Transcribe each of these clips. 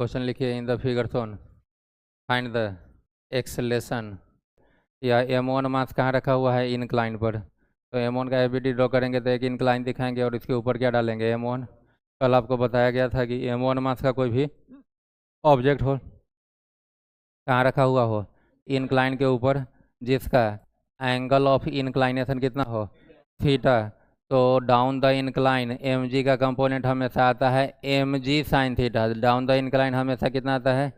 Question लिखिए in the figure shown find the acceleration. या m1 मास कहाँ रखा हुआ है, इनक्लाइन पर। तो m1 का एबीडी ड्रॉ करेंगे तो एक इनक्लाइन दिखाएंगे और इसके ऊपर क्या डालेंगे, m1। कल आपको बताया गया था कि m1 मास का कोई भी ऑब्जेक्ट हो कहाँ रखा हुआ हो, इनक्लाइन के ऊपर, जिसका एंगल ऑफ इनक्लाइनेशन कितना हो, थीटा। तो डाउन द इनक्लाइन mg का कंपोनेंट हमेशा आता है mg sine theta. Down the incline हमेशा कितना आता है,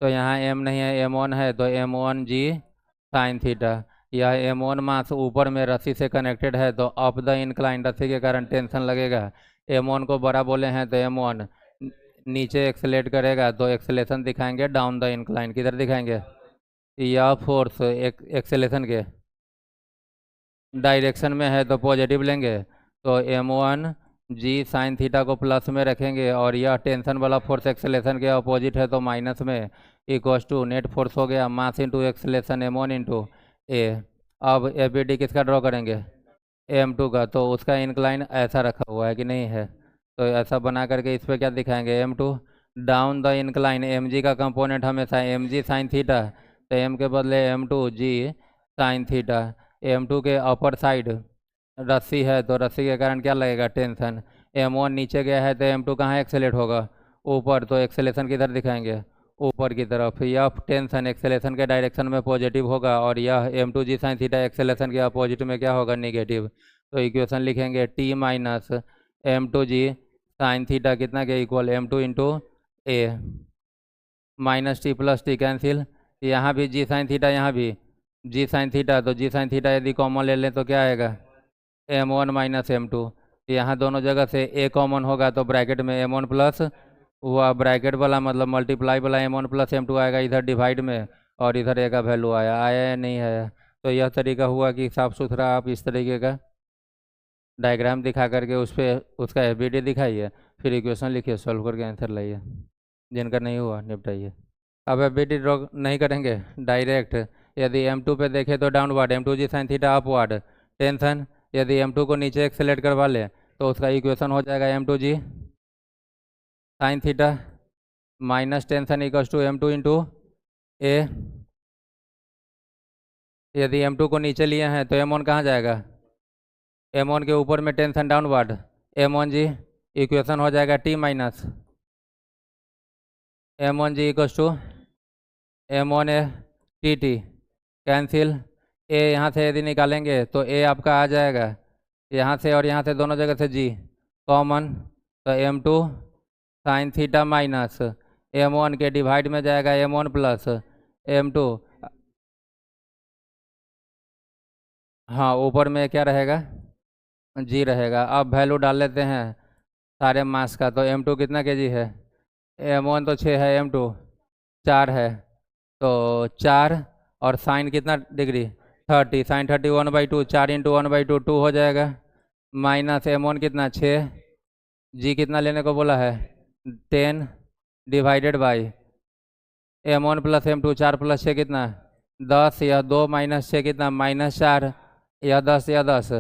तो यहाँ m नहीं है m1 है, तो m1g साइन थीटा। यह m1 मास ऊपर में रस्सी से कनेक्टेड है, तो अप द इनक्लाइन रस्सी के कारण टेंशन लगेगा। m1 को बड़ा बोले हैं तो m1 नीचे एक्सेलेट करेगा, तो एक्सेलेशन दिखाएंगे डाउन द इनक्लाइन। किधर दिखाएंगे, यह फोर्स एक्सेलेशन के डायरेक्शन में है तो पॉजिटिव लेंगे, तो m1 जी साइन थीटा को प्लस में रखेंगे, और यह टेंशन वाला फोर्स एक्सेलेशन के अपोजिट है तो माइनस में, इक्वस टू नेट फोर्स हो गया mass into acceleration m1 into a. अब एबीडी किसका ड्रॉ करेंगे, m2 का। तो उसका इंक्लाइन ऐसा रखा हुआ है कि नहीं है, तो ऐसा बना करके इस पर क्या दिखाएंगे, m2 down the incline mg का कंपोनेंट हमेशा mg साइन थीटा, तो m के बदले m2g साइन थीटा। m2 के अपर साइड रस्सी है तो रस्सी के कारण क्या लगेगा, टेंशन। m1 नीचे गया है तो m2 कहाँ एक्सेलेट होगा, ऊपर, तो एक्सेलेशन किधर दिखाएंगे, ऊपर की तरफ। यह टेंशन एक्सेलेशन के डायरेक्शन में पॉजिटिव होगा, और यह m2g साइन थीटा एक्सेलेशन के अपोजिट में क्या होगा, निगेटिव। तो इक्वेशन लिखेंगे t minus m2g sine theta कितना के equal m2 into a, minus T plus T cancel, यहाँ भी g साइन थीटा, यहाँ भी g साइन थीटा, तो g साइन थीटा यदि कॉमन ले लें तो क्या आएगा, m1 माइनस m2। यहाँ दोनों जगह से a कॉमन होगा तो ब्रैकेट में m1 प्लस हुआ, ब्रैकेट वाला मतलब मल्टीप्लाई वाला m1 प्लस m2 आएगा इधर डिवाइड में, और इधर a का वैल्यू आया या नहीं आया। तो यह तरीका हुआ कि साफ सुथरा आप इस तरीके का डायग्राम दिखा करके उस पर उसका एबीडी दिखाइए, फिर इक्वेशन लिखिए, सॉल्व करके आंसर लाइए। जिनका नहीं हुआ निपटाइए। अब एबीडी ड्रॉ नहीं करेंगे, डायरेक्ट यदि m2 पे देखें तो downward m2g sine theta upward, tension यदि m2 को नीचे एक्सेलेट करवा ले तो उसका इक्वेशन हो जाएगा m2g sine theta minus tension equals to m2 into a. यदि m2 को नीचे लिए हैं तो m1 कहाँ जाएगा, m1 के ऊपर में टेंशन डाउनवर्ड, m1g इक्वेशन हो जाएगा t minus m1g equals to m1a tt cancel. a यहाँ से यदि निकालेंगे तो a आपका आ जाएगा यहाँ से, और यहाँ से दोनों जगह से g कॉमन, तो m2 sign theta minus m1 के डिवाइड में जाएगा m1 प्लस m2। हाँ, ऊपर में क्या रहेगा, g रहेगा। अब वैल्यू डाल लेते हैं सारे मास का, तो m2 कितना kg है, m1 तो 6 है, m2 4 है, तो 4 और साइन कितना डिग्री 30, साइन 30 1/2, 4 इंटू 1/2 2 हो जाएगा, माइनस m1 कितना 6, g कितना लेने को बोला है 10 divided by m1 plus m2, 4 plus 6 कितना 10, यह 2 माइनस 6 कितना -4, यह 10 यह 10,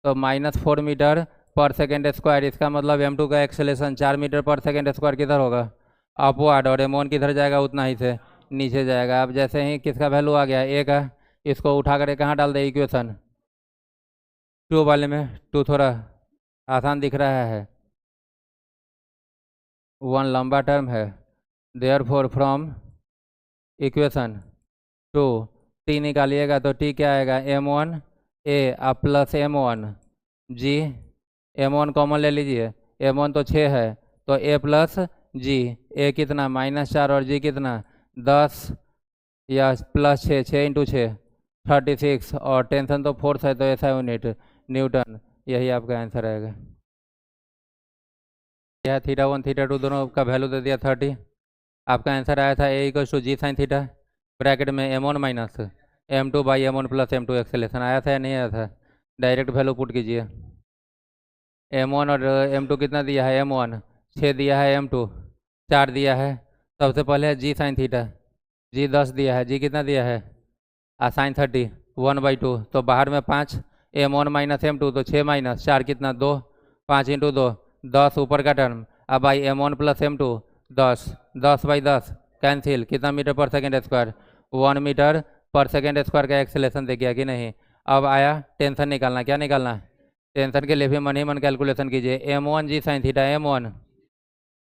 तो -4 मीटर पर सेकेंड स्क्वायर। इसका मतलब m2 का एक्सेलेरेशन 4 मीटर पर सेकेंड स्क्वायर किधर होगा, अपवर्ड, और m1 किधर जाएगा, उतना ही से नीचे जाएगा। अब जैसे ही किसका वैल्यू आ गया a का, इसको उठा कर कहाँ डाल दे, इक्वेशन 2 वाले में। 2 थोड़ा आसान दिख रहा है, 1 लंबा टर्म है, देयरफॉर फ्रॉम इक्वेशन 2 t निकालिएगा तो t क्या आएगा, m1 a आप plus m1 g, m1 common ले लीजिए, m1 तो 6 है तो a प्लस g, a कितना -4 और g कितना 10 या प्लस 6, 6 इंटू 6 36, और टेंशन तो फोर्स है तो ऐसा यूनिट न्यूटन। यही आपका आंसर आएगा। यह θ1 θ2 दोनों का वैल्यू दे दिया 30। आपका आंसर आया था a equals to g sine theta, bracket में m1 minus m2 by m1 plus m2 acceleration. आया था या नहीं आया था, डायरेक्ट वैल्यू पुट कीजिए। m1 और m2 कितना दिया है, m1 6 दिया है, m2 4 दिया है। सबसे पहले है g साइन थीटा, g 10 दिया है, g कितना दिया है साइन 30 1/2, तो बाहर में 5, m1 माइनस m2 तो 6 माइनस 4 कितना 2, 5 इंटू 2 10 ऊपर का टर्म। अब आई m1 प्लस m2 10, 10/10 कैंसिल, कितना मीटर पर सेकेंड स्क्वायर, 1 मीटर पर सेकेंड स्क्वायर का एक्सेलेरेशन दे गया कि नहीं। अब आया टेंशन निकालना, क्या निकालना है, टेंशन के लिए भी मन ही मन कैलकुलेशन कीजिए। m1 g sine theta, m1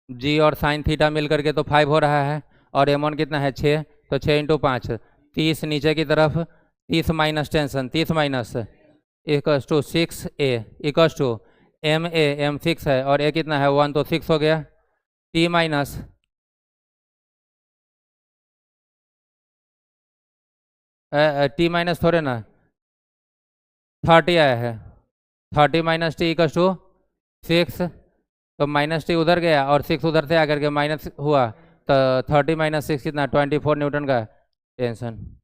जी और साइन थीटा मिल करके तो 5 हो रहा है, और m1 कितना है 6, तो 6 × 5 30, नीचे की तरफ 30 minus tension, 30 minus equals to 6a equals to m6 है और a कितना है 1, तो 6 हो गया, t माइनस थोड़े ना 30 आया है, 30 माइनस टी इक्वस टू 6, तो माइनस टी उधर गया और 6 उधर से आकर के माइनस हुआ, तो 30 माइनस 6 कितना 24 न्यूटन का टेंशन।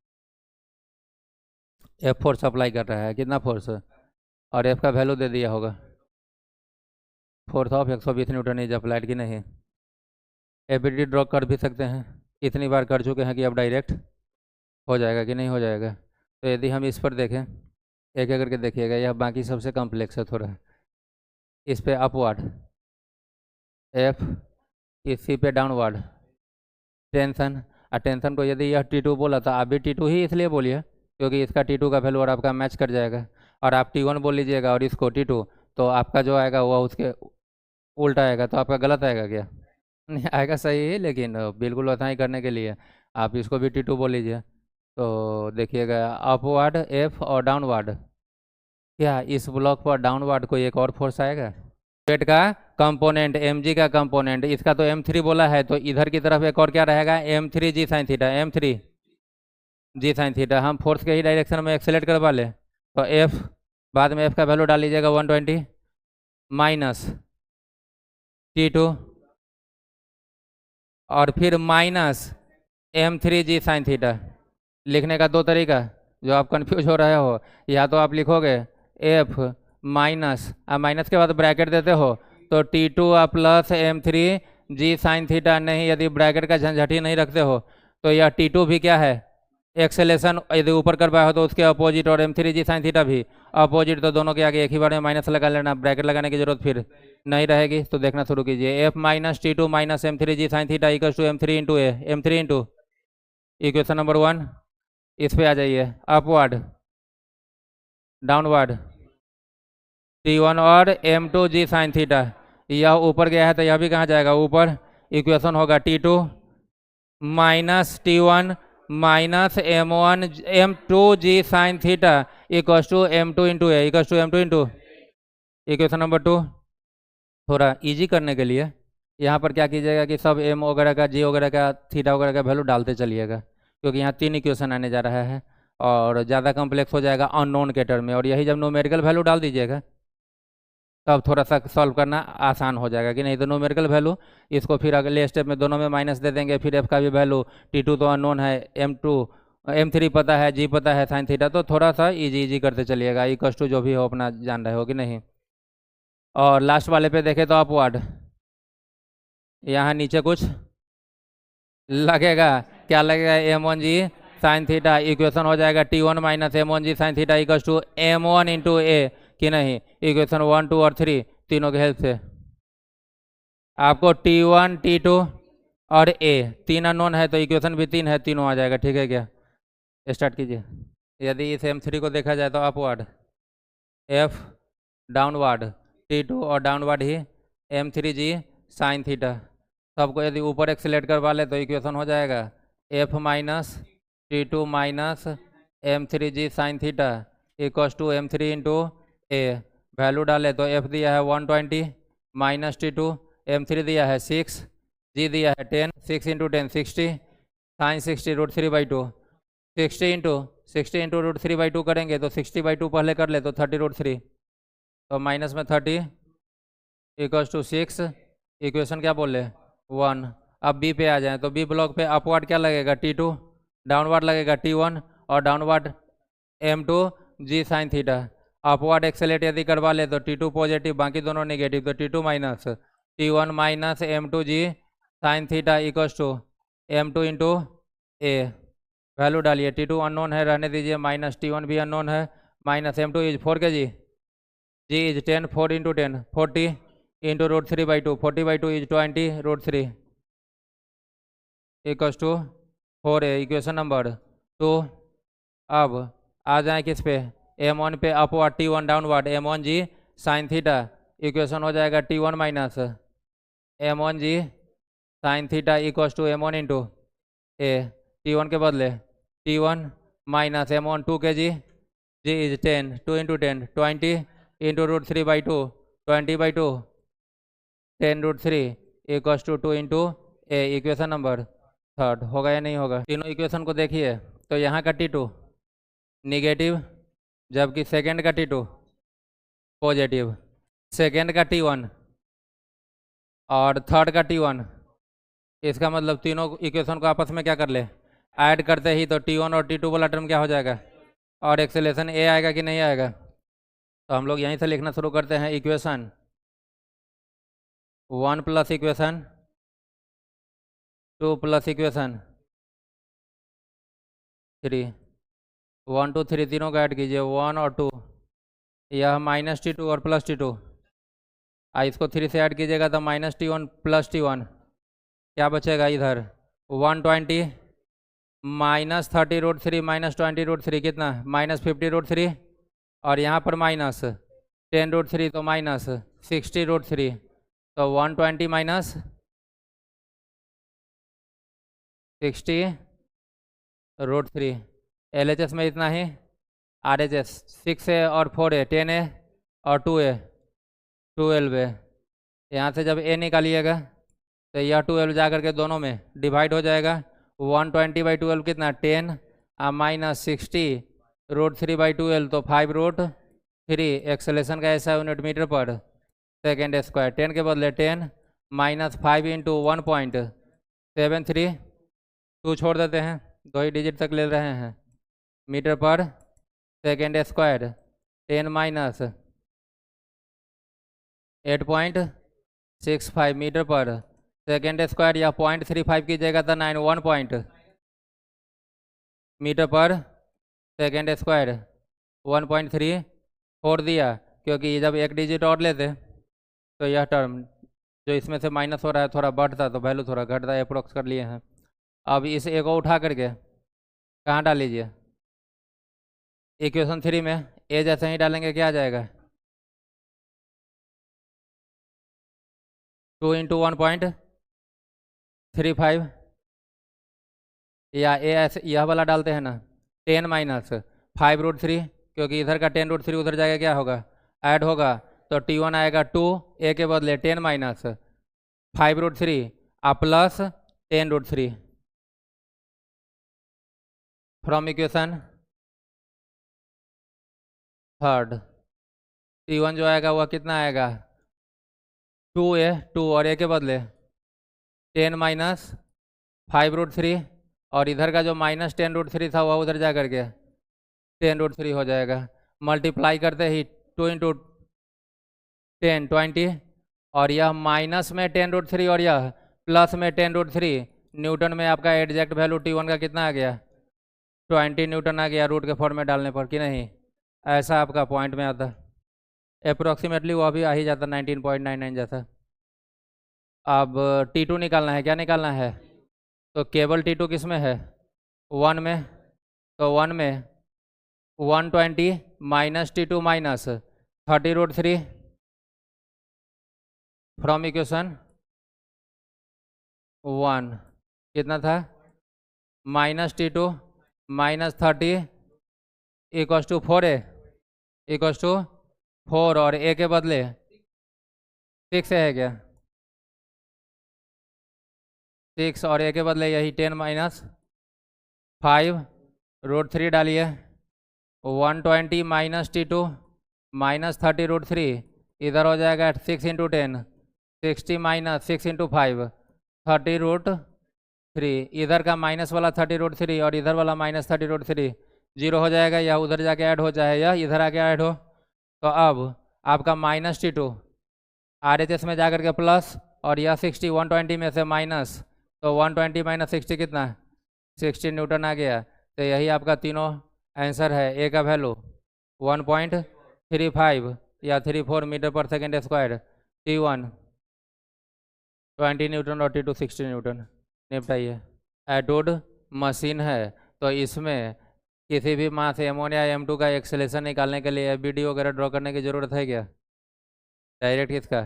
एफ फोर्स अप्लाई कर रहा है, कितना फोर्स, और एफ का वैल्यू दे दिया होगा, force of 120 Newton is applied कि नहीं। एबिलिटी ड्रॉ कर भी सकते हैं, इतनी बार कर चुके हैं कि अब डायरेक्ट हो जाएगा कि नहीं हो जाएगा। तो यदि हम इस पर देखें, एक एक करके देखिएगा, यह बाकी सबसे कॉम्प्लेक्स है थोड़ा। इस पे अपवर्ड एफ, इसी पे डाउनवर्ड टेंशन, और टेंशन को यदि यह T2 बोला तो आप भी T2 ही इसलिए बोलिए क्योंकि इसका T2 का वैल्यू और आपका मैच कर जाएगा, और आप T1 बोल लीजिएगा और इसको T2, तो आपका जो आएगा वह उसके उल्टा आएगा, तो आपका गलत आएगा क्या, नहीं आएगा सही है, लेकिन बिल्कुल वैसा ही करने के लिए आप इसको भी T2 बोल लीजिए। तो देखिएगा अपवर्ड एफ और डाउनवर्ड, क्या इस ब्लॉक पर डाउनवर्ड कोई एक और फोर्स आएगा, वेट का कंपोनेंट mg का कंपोनेंट, इसका तो m3 बोला है, तो इधर की तरफ एक और क्या रहेगा m3 g sine theta, m3 g sine theta, हम फोर्स के ही डायरेक्शन में एक्सेलेरेट करवा ले, तो f बाद में f का वैल्यू डाल लीजिएगा 120 माइनस T2 और फिर minus m3 g sine theta. लिखने का दो तरीका, जो आप कंफ्यूज हो रहे हो, या तो आप लिखोगे f माइनस, अब माइनस के बाद ब्रैकेट देते हो तो T2 plus m3 g sine theta, नहीं यदि ब्रैकेट का झंझट ही नहीं रखते हो तो यह T2 भी क्या है एक्सेलेरेशन, यदि ऊपर करवाया हो तो उसके अपोजिट, और m3 जी साइन थीटा भी अपोजिट, तो दोनों के आगे एक ही बार में माइनस लगा लेना, ब्रैकेट लगाने की जरूरत फिर नहीं रहेगी। तो देखना शुरू कीजिए, f minus T2 minus m3 g sine theta equal to m3 into a, m3 into equation number 1। इस पे आ जाइए, अपवर्ड डाउनवर्ड T1 और m2 जी साइन थीटा, यह ऊपर गया है तो यह भी कहाँ जाएगा ऊपर, इक्वेशन होगा T2 minus T1 minus m2 g sine theta equal to m2 into a equal to m2 into equation number 2। थोड़ा इजी करने के लिए यहाँ पर क्या कीजिएगा कि सब m वगैरह का, g वगैरह का, थीटा वगैरह का वैल्यू डालते चलिएगा, क्योंकि यहाँ 3 इक्वेशन आने जा रहा है और ज़्यादा कॉम्प्लेक्स हो जाएगा अननोन के टर्म में, और यही जब न्यूमेरिकल वैल्यू डाल दीजिएगा तब थोड़ा सा सॉल्व करना आसान हो जाएगा कि नहीं। तो न्यूमेरिकल वैल्यू इसको फिर अगले स्टेप में दोनों में माइनस दे देंगे, फिर एफ का भी वैल्यू, T2 तो अननोन है, m3 पता है, g पता है साइन थीटा, तो थोड़ा सा इजी करते चलिएगा, इक्वस टू जो भी हो अपना जान रहे हो कि नहीं। और लास्ट वाले पे देखें तो अपवर्ड, यहाँ नीचे कुछ लगेगा, क्या लगेगा m1 g sine theta, equation हो जाएगा T1 minus m1 g sine theta equal to m1 into a कि नहीं, इक्वेशन 1, 2 और 3 तीनों के हेल्प से आपको T1 T2 और a 3 अननोन है, तो इक्वेशन भी 3 है, तीनों आ जाएगा, ठीक है क्या। स्टार्ट कीजिए। यदि इस m3 को देखा जाए तो अपवर्ड f डाउनवर्ड T2 और डाउनवर्ड ही m3 जी साइन थीटा, सबको यदि ऊपर एक्सेलेरेट करवा ले तो इक्वेशन हो जाएगा f minus T2 minus m3 g sine theta equal to m3 into a, value डाले तो f दिया है 120 माइनस T2, m3 दिया है 6, g दिया है 10, 6 इंटू 10 60, साइन 60 √3/2, 60 इंटू √3/2 करेंगे तो 60/2 पहले कर ले तो 30√3, तो माइनस में 30 इक्वल टू 6, इक्वेशन क्या बोले 1। अब बी पे आ जाए तो बी ब्लॉक पे अपवर्ड क्या लगेगा T2, डाउनवर्ड लगेगा T1 और downward m2 g sine theta. Upward accelerate यदि करवा ले तो T2 पॉजिटिव, बाकी दोनों नेगेटिव, तो T2 minus T1 minus m2 g sine theta equal to m2 into a, value डालिए, T2 अननोन है रहने दीजिए, माइनस T1 भी अननोन है, minus m2 is 4 K G is 10, 4 into 10 40 into √3/2, 40/2 is 20 √3, equals to 4a equation number 2। अब आ जाए किस पे, m1 पे upward t1 downward m1g sine theta equation हो जाएगा t1 minus m1g sine theta equals to m1 into a t1 के बदले t1 minus m1 2 K G is 10 2 into 10 20 into root 3 by 2 20 by 2 10 root 3 equals to 2 into a equation number 3 होगा या नहीं होगा। तीनों equation को देखिए तो यहाँ का t2 निगेटिव जबकि सेकेंड का t2 पॉजिटिव, सेकेंड का t1 और थर्ड का t1, इसका मतलब तीनों इक्वेशन को आपस में क्या कर ले, ऐड करते ही तो t1 और t2 वाला टर्म क्या हो जाएगा और एक्सेलेरेशन a आएगा कि नहीं आएगा। तो हम लोग यहीं से लिखना शुरू करते हैं equation 1 plus equation 2 plus equation 3 1 2 3 तीनों को ऐड कीजिए 1 और 2, यह माइनस t2 और प्लस t2, इसको 3 से ऐड कीजिएगा तो माइनस t1 प्लस t1, क्या बचेगा इधर 120 माइनस 30 रूट 3 माइनस 20 रूट 3 कितना माइनस 50 रूट 3 और यहाँ पर माइनस 10 रूट 3 तो माइनस 60 रूट 3 तो 120 माइनस 60 रूट 3 LHS में इतना ही, RHS 6a और 4a 10a और 2a 12a, यहाँ से जब a निकालिएगा तो यह 12 जा करके दोनों में डिवाइड हो जाएगा 120 बाई 12 कितना 10 माइनस 60 रूट 3 बाई 12 तो 5 रूट 3, एक्सेलेरेशन का ऐसा यूनिट मीटर पर सेकेंड स्क्वायर, 10 के बदले 10 माइनस 5 इंटू 1.73, 2 छोड़ देते हैं 2 ही डिजिट तक ले रहे हैं, मीटर पर सेकेंड स्क्वायर 10 माइनस 8.65 मीटर पर सेकेंड स्क्वायर, या 0.35 कीजिएगा तो 91 पॉइंट मीटर पर सेकेंड स्क्वायर 1.34 दिया, क्योंकि जब एक डिजिट और लेते तो यह टर्म जो इसमें से माइनस हो रहा है थोड़ा बढ़ता तो वैल्यू थोड़ा घटता है, अप्रोक्स कर लिए हैं। अब इस ए को उठा करके कहाँ डाल लीजिए इक्वेशन 3 में, ए जैसे ही डालेंगे क्या आ जाएगा 2 इंटू 1.35, या ए ऐसे यह वाला डालते हैं ना 10 माइनस 5 रूट 3, क्योंकि इधर का 10 रूट 3 उधर जाएगा क्या होगा ऐड होगा तो t1 आएगा 2, ए के बदले 10 minus 5 root 3 plus 10 root 3 from equation 3, t1 जो आएगा वह कितना आएगा 2a 2 और ए के बदले 10 माइनस 5 रूट 3 और इधर का जो माइनस 10 रूट 3 था वह उधर जा करके 10 रूट 3 हो जाएगा, मल्टीप्लाई करते ही 2 इंटू 10 20 और यह माइनस में 10 रूट 3 और यह प्लस में 10 रूट 3, न्यूटन में आपका एग्जैक्ट वैल्यू t1 का कितना आ गया 20 न्यूटन आ गया रूट के फॉर्म में डालने पर कि नहीं, ऐसा आपका पॉइंट में आता, अप्रोक्सीमेटली वह भी आ ही जाता 19.99 जैसा। अब t2 निकालना है, क्या निकालना है तो केवल t2 किस में है 1 में, तो 1 में 120 minus t2 minus 30 root 3 from equation 1 कितना था minus t2 minus 30 equals to 4a equals to 4 और a के बदले 6 है क्या 6 और a के बदले यही 10 माइनस 5 रूट 3 डालिए 120 माइनस t2 माइनस 30 रूट 3 इधर हो जाएगा 6 इंटू 10 60 माइनस 6 इंटू 5 30 रूट 3, इधर का माइनस वाला 30 रूट 3 और इधर वाला माइनस 30 रूट 3 जीरो हो जाएगा, या उधर जाके ऐड हो जाए या इधर आके ऐड हो, तो अब आपका माइनस t2 RHS में जा करके प्लस और यह 60 120 में से माइनस, तो 120 माइनस 60 कितना 60 न्यूटन आ गया, तो यही आपका तीनों आंसर है। ए का वैल्यू 1.35 या 34 मीटर पर सेकेंड स्क्वायर, t1 20 न्यूटन और t2 60 न्यूटन। निपटाइए। एटोड मशीन है, तो इसमें किसी भी मास M1 या M2 का एक्सेलेरेशन निकालने के लिए FBD वगैरह ड्रॉ करने की ज़रूरत है क्या? डायरेक्ट इसका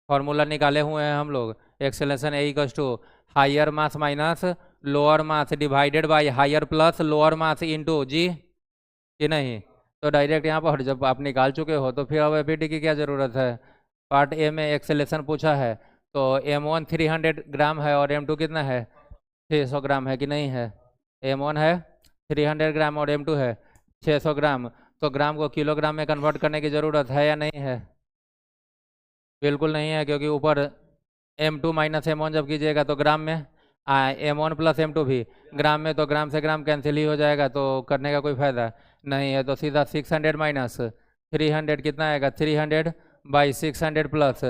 फॉर्मूला निकाले हुए हैं हम लोग। Acceleration A equals to higher mass minus lower mass divided by higher plus lower mass into g, कि नहीं? तो डायरेक्ट यहाँ पर जब आप निकाल चुके हो तो फिर अब FBD की क्या ज़रूरत है? पार्ट ए में एक्सेलेरेशन पूछा है, तो M1 300 ग्राम है और M2 कितना है? 600 ग्राम है कि नहीं है? M1 है 300 ग्राम और M2 है 600 ग्राम, तो ग्राम को किलोग्राम में कन्वर्ट करने की ज़रूरत है या नहीं है? बिल्कुल नहीं है, क्योंकि ऊपर M2 माइनस M1 जब कीजिएगा तो ग्राम में, M1 प्लस M2 भी ग्राम में, तो ग्राम से ग्राम कैंसिल ही हो जाएगा, तो करने का कोई फायदा नहीं है। तो सीधा 600 माइनस 300 कितना आएगा? 300 बाई 600 प्लस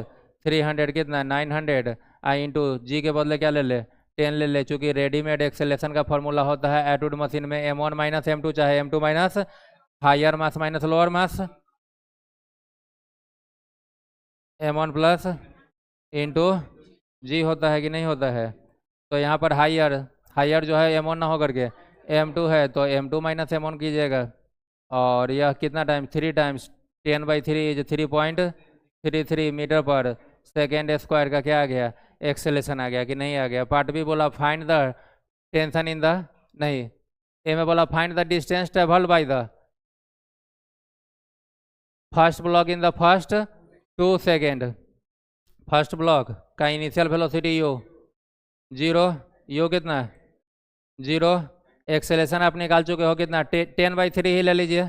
300 कितना? 900 इंटू जी के बदले क्या ले ले? 10 ले ले, चूँकि रेडीमेड एक्सेलेरेशन का फॉर्मूला होता है एटूड मशीन में M1 माइनस M2, चाहे M2 minus higher mass minus lower मास, M1 प्लस इंटू जी होता है कि नहीं होता है? तो यहाँ पर हायर हायर जो है M1 ना हो करके M2 है, तो M2 माइनस M1 कीजिएगा, और यह कितना टाइम? 3 टाइम्स 10/3 इज 3.33 मीटर पर सेकेंड स्क्वायर का क्या आ गया? एक्सेलेरेशन आ गया कि नहीं आ गया? पार्ट बी बोला find the tension in the, नहीं, ए में बोला find the distance travelled by the first block in the first 2 second. First block का इनिशियल वेलोसिटी यू 0, यू कितना? 0। एक्सेलेरेशन आप निकाल चुके हो कितना? 10/3 ही ले लीजिए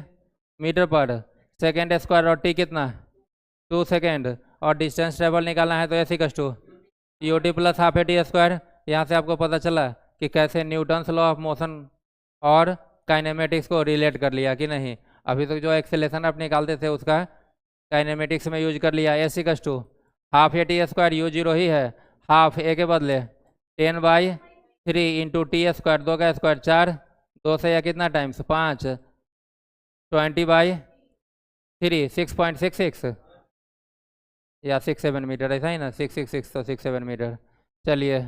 मीटर पर सेकेंड स्क्वायर, और टी कितना? 2 सेकेंड, और डिस्टेंस ट्रेवल निकालना है तो S equals to u t plus half a t square. यहाँ से आपको पता चला कि कैसे न्यूटन्स लॉ ऑफ मोशन और काइनेमेटिक्स को रिलेट कर लिया कि नहीं? अभी तक जो एक्सेलेरेशन आप निकालते थे उसका काइनेमेटिक्स में यूज कर लिया। S equals to half a t square, u 0 ही है, हाफ ए के बदले 10/3 इंटू टी स्क्वायर, 2 का स्क्वायर 4, 2 से या कितना टाइम्स 5, 20/3 6.66 या 67 मीटर, ऐसा ही ना? 666 तो 67 मीटर। चलिए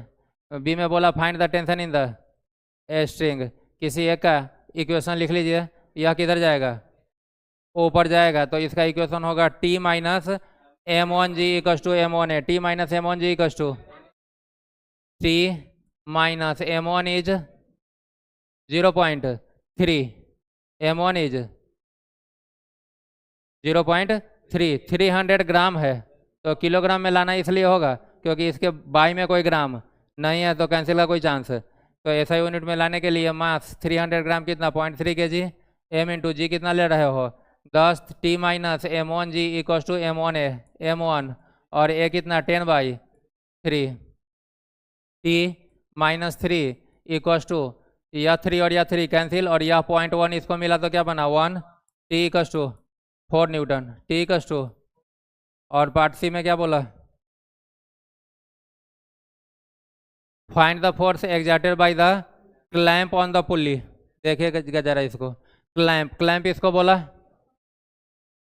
बी में बोला find the tension in the a string, किसी एक का इक्वेशन लिख लीजिए। यह किधर जाएगा? ऊपर जाएगा, तो इसका इक्वेशन होगा T minus M1G equals to M1 है, T minus M1G equals to T minus M1 is 0.3, M1 is 0.3, 300 gram है, तो किलोग्राम में लाना इसलिए होगा क्योंकि इसके बाई में कोई ग्राम नहीं है, तो कैंसिल का कोई चांस है। तो ऐसा यूनिट में लाने के लिए मास 300 ग्राम कितना? 0.3 kg, M इंटू जी कितना ले रहे हो? 10, T minus M1G equals to M1A M1, और A कितना? 10/3, T माइनस 3 इक्वल्स टू यह 3 और यह 3 कैंसिल, और यह 0.1 इसको मिला तो क्या बना? 1, T equals to 4 newton, T equals to, और पार्ट सी में क्या बोला? Find the force exerted by the clamp on the pulley. देखिएगा जरा इसको, क्लैंप, क्लैंप इसको बोला,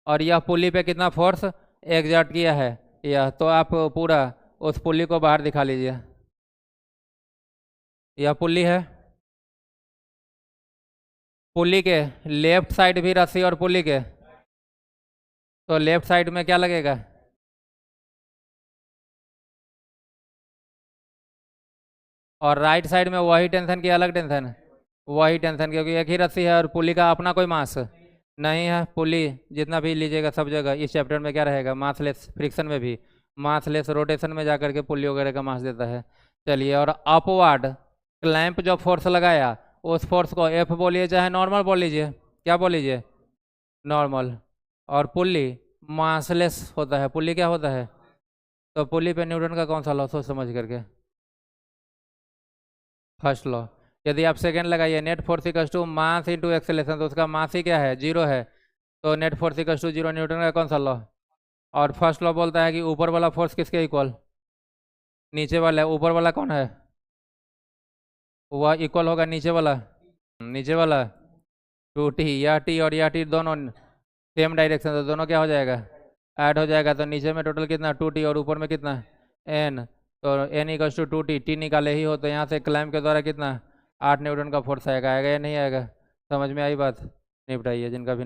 और यह पुली पे कितना फोर्स एग्जर्ट किया है यह, तो आप पूरा उस पुली को बाहर दिखा लीजिए। यह पुली है, पुली के लेफ्ट साइड भी रस्सी, और पुली के तो लेफ्ट साइड में क्या लगेगा? और राइट साइड में वही टेंशन की अलग टेंशन? वही टेंशन, क्योंकि एक ही रस्सी है और पुली का अपना कोई मास नहीं है। पुली जितना भी लीजिएगा सब जगह इस चैप्टर में क्या रहेगा? मासलेस, फ्रिक्शन में भी मासलेस, रोटेशन में जाकर के पुली वगैरह का मास देता है। चलिए, और अपवर्ड क्लैंप जो फोर्स लगाया उस फोर्स को एफ बोलिए चाहे नॉर्मल बोल लीजिए, क्या बोल लीजिए? नॉर्मल। और पुली मासलेस होता है, पुली क्या होता है? तो पुली पे न्यूटन का कौन सा लॉ? सोच समझ करके, फर्स्ट लॉ। यदि आप सेकेंड लगाइए, net force equals to mass into acceleration, तो उसका मास ही क्या है? 0 है, तो net force equals to 0, Newton का कौन सा लॉ? और फर्स्ट लॉ बोलता है कि ऊपर वाला फोर्स किसके इक्वल? नीचे वाला। ऊपर वाला कौन है? वह इक्वल होगा नीचे वाला, नीचे वाला 2T, या T और या T दोनों सेम डायरेक्शन, तो दोनों क्या हो जाएगा? ऐड हो जाएगा, तो नीचे में टोटल कितना? 2T, और ऊपर में कितना? N। तो N equal to 2t, T निकाले ही हो तो यहाँ से क्लैम्प के द्वारा कितना 8 न्यूटन का फोर्स आएगा, आएगा या नहीं आएगा? समझ में आई बात? निपटाइए जिनका भी